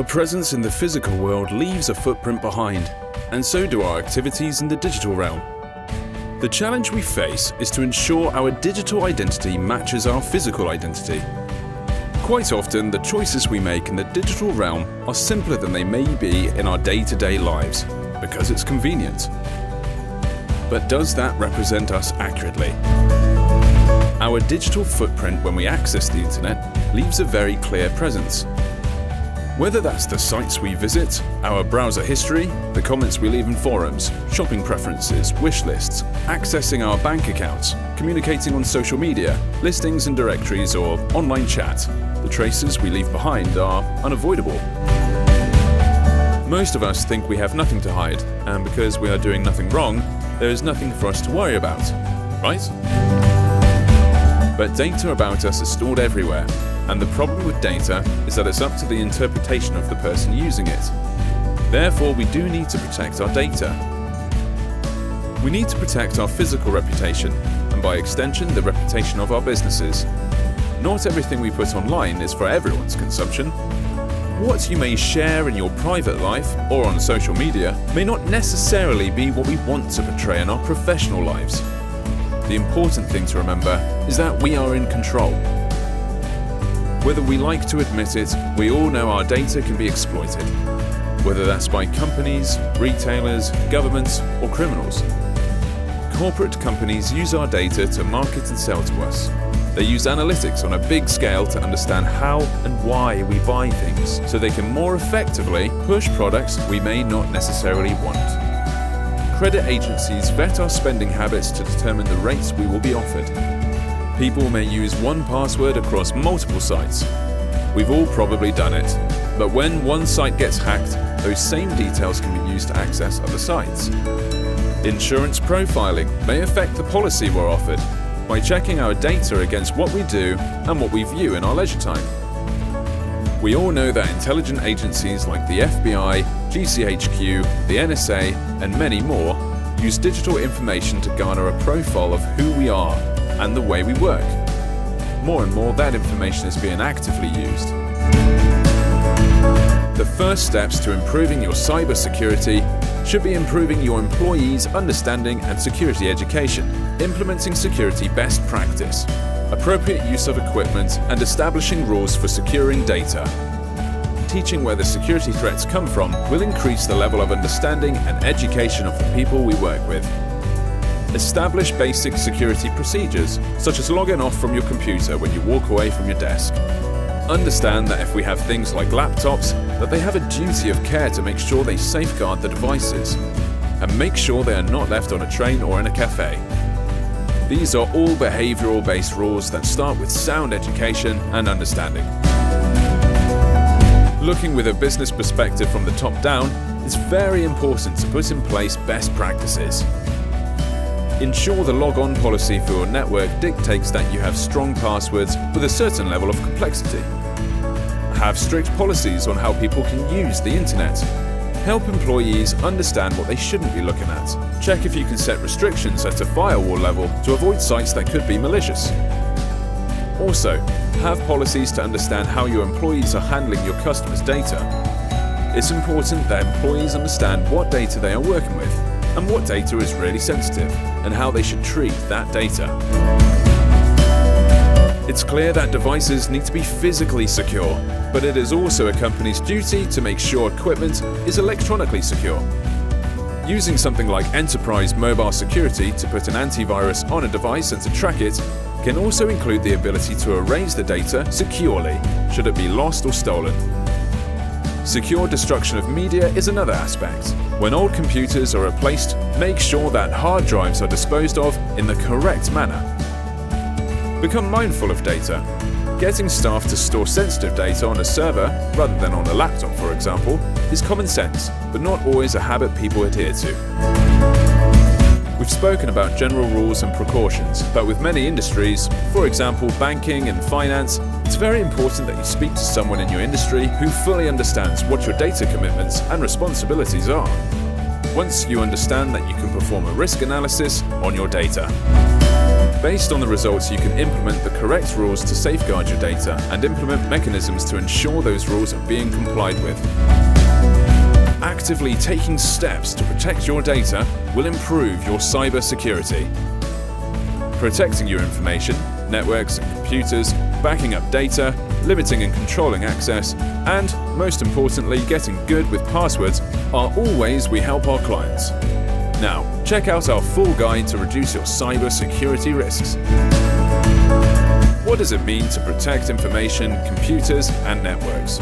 Our presence in the physical world leaves a footprint behind, and so do our activities in the digital realm. The challenge we face is to ensure our digital identity matches our physical identity. Quite often, the choices we make in the digital realm are simpler than they may be in our day-to-day lives, because it's convenient. But does that represent us accurately? Our digital footprint when we access the internet leaves a very clear presence. Whether that's the sites we visit, our browser history, the comments we leave in forums, shopping preferences, wish lists, accessing our bank accounts, communicating on social media, listings and directories, or online chat, the traces we leave behind are unavoidable. Most of us think we have nothing to hide, and because we are doing nothing wrong, there is nothing for us to worry about, right? But data about us is stored everywhere, and the problem with data is that it's up to the interpretation of the person using it. Therefore, we do need to protect our data. We need to protect our physical reputation, and by extension, the reputation of our businesses. Not everything we put online is for everyone's consumption. What you may share in your private life or on social media may not necessarily be what we want to portray in our professional lives. The important thing to remember is that we are in control. Whether we like to admit it, we all know our data can be exploited, whether that's by companies, retailers, governments, or criminals. Corporate companies use our data to market and sell to us. They use analytics on a big scale to understand how and why we buy things, so they can more effectively push products we may not necessarily want. Credit agencies vet our spending habits to determine the rates we will be offered. People may use one password across multiple sites. We've all probably done it. But when one site gets hacked, those same details can be used to access other sites. Insurance profiling may affect the policy we're offered by checking our data against what we do and what we view in our leisure time. We all know that intelligence agencies like the FBI, GCHQ, the NSA, and many more use digital information to garner a profile of who we are and the way we work. More and more, that information is being actively used. The first steps to improving your cybersecurity should be improving your employees' understanding and security education, implementing security best practice, appropriate use of equipment, and establishing rules for securing data. Teaching where the security threats come from will increase the level of understanding and education of the people we work with. Establish basic security procedures, such as logging off from your computer when you walk away from your desk. Understand that if we have things like laptops, that they have a duty of care to make sure they safeguard the devices, and make sure they are not left on a train or in a cafe. These are all behavioral-based rules that start with sound education and understanding. Looking with a business perspective from the top down, it's very important to put in place best practices. Ensure the log-on policy for your network dictates that you have strong passwords with a certain level of complexity. Have strict policies on how people can use the internet. Help employees understand what they shouldn't be looking at. Check if you can set restrictions at a firewall level to avoid sites that could be malicious. Also, have policies to understand how your employees are handling your customers' data. It's important that employees understand what data they are working with, and what data is really sensitive, and how they should treat that data. It's clear that devices need to be physically secure, but it is also a company's duty to make sure equipment is electronically secure. Using something like Enterprise Mobile Security to put an antivirus on a device and to track it can also include the ability to erase the data securely, should it be lost or stolen. Secure destruction of media is another aspect. When old computers are replaced, make sure that hard drives are disposed of in the correct manner. Become mindful of data. Getting staff to store sensitive data on a server, rather than on a laptop for example, is common sense, but not always a habit people adhere to. We've spoken about general rules and precautions, but with many industries, for example banking and finance, it's very important that you speak to someone in your industry who fully understands what your data commitments and responsibilities are. Once you understand that you can perform a risk analysis on your data. Based on the results, you can implement the correct rules to safeguard your data and implement mechanisms to ensure those rules are being complied with. Actively taking steps to protect your data will improve your cyber security. Protecting your information, networks and computers, backing up data, limiting and controlling access, and, most importantly, getting good with passwords are all ways we help our clients. Now, check out our full guide to reduce your cyber security risks. What does it mean to protect information, computers, and networks?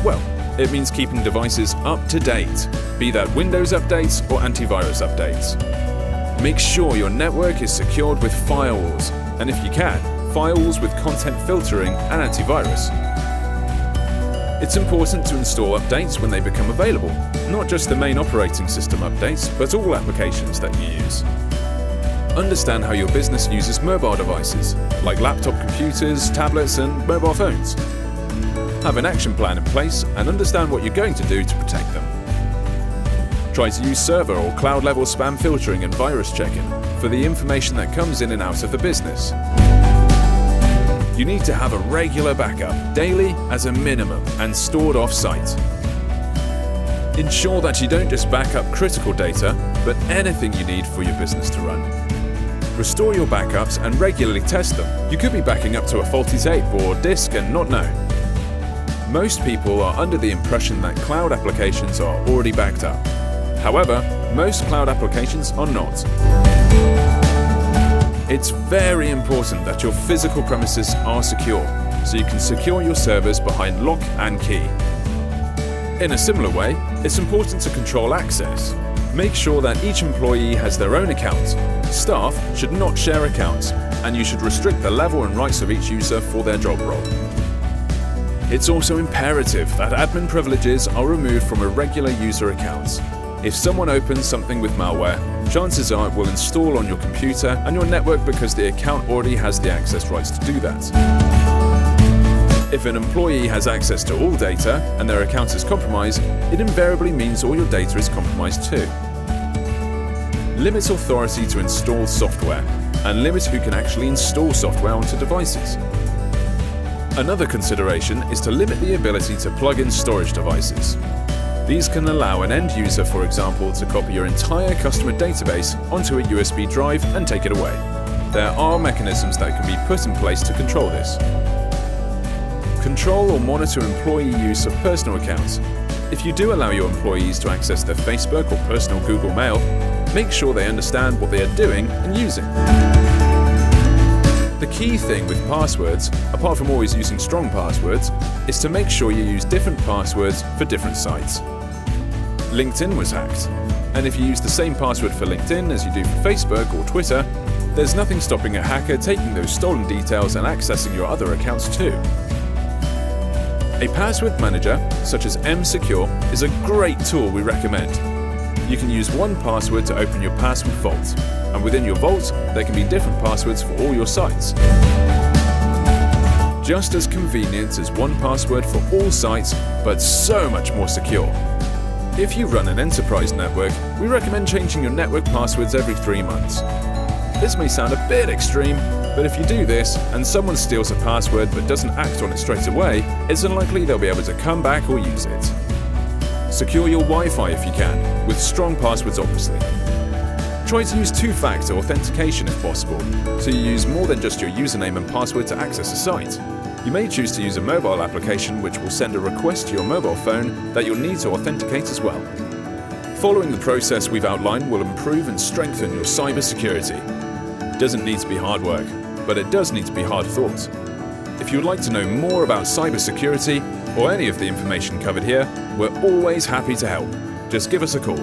Well, it means keeping devices up to date, be that Windows updates or antivirus updates. Make sure your network is secured with firewalls, and if you can, firewalls with content filtering and antivirus. It's important to install updates when they become available, not just the main operating system updates, but all applications that you use. Understand how your business uses mobile devices, like laptop computers, tablets, and mobile phones. Have an action plan in place and understand what you're going to do to protect them. Try to use server or cloud-level spam filtering and virus checking for the information that comes in and out of the business. You need to have a regular backup, daily as a minimum, and stored off-site. Ensure that you don't just back up critical data, but anything you need for your business to run. Restore your backups and regularly test them. You could be backing up to a faulty tape or disk and not know. Most people are under the impression that cloud applications are already backed up. However, most cloud applications are not. It's very important that your physical premises are secure, so you can secure your servers behind lock and key. In a similar way, it's important to control access. Make sure that each employee has their own account. Staff should not share accounts, and you should restrict the level and rights of each user for their job role. It's also imperative that admin privileges are removed from irregular user accounts. If someone opens something with malware, chances are it will install on your computer and your network because the account already has the access rights to do that. If an employee has access to all data and their account is compromised, it invariably means all your data is compromised too. Limit authority to install software, and limit who can actually install software onto devices. Another consideration is to limit the ability to plug in storage devices. These can allow an end user, for example, to copy your entire customer database onto a USB drive and take it away. There are mechanisms that can be put in place to control this. Control or monitor employee use of personal accounts. If you do allow your employees to access their Facebook or personal Google Mail, make sure they understand what they are doing and using. The key thing with passwords, apart from always using strong passwords, is to make sure you use different passwords for different sites. LinkedIn was hacked, and if you use the same password for LinkedIn as you do for Facebook or Twitter, there's nothing stopping a hacker taking those stolen details and accessing your other accounts too. A password manager, such as M-Secure, is a great tool we recommend. You can use one password to open your password vault, and within your vault, there can be different passwords for all your sites. Just as convenient as one password for all sites, but so much more secure. If you run an enterprise network, we recommend changing your network passwords every 3 months. This may sound a bit extreme, but if you do this and someone steals a password but doesn't act on it straight away, it's unlikely they'll be able to come back or use it. Secure your Wi-Fi if you can, with strong passwords obviously. Try to use two-factor authentication if possible, so you use more than just your username and password to access a site. You may choose to use a mobile application which will send a request to your mobile phone that you'll need to authenticate as well. Following the process we've outlined will improve and strengthen your cyber security. It doesn't need to be hard work, but it does need to be hard thought. If you'd like to know more about cyber security or any of the information covered here, we're always happy to help. Just give us a call.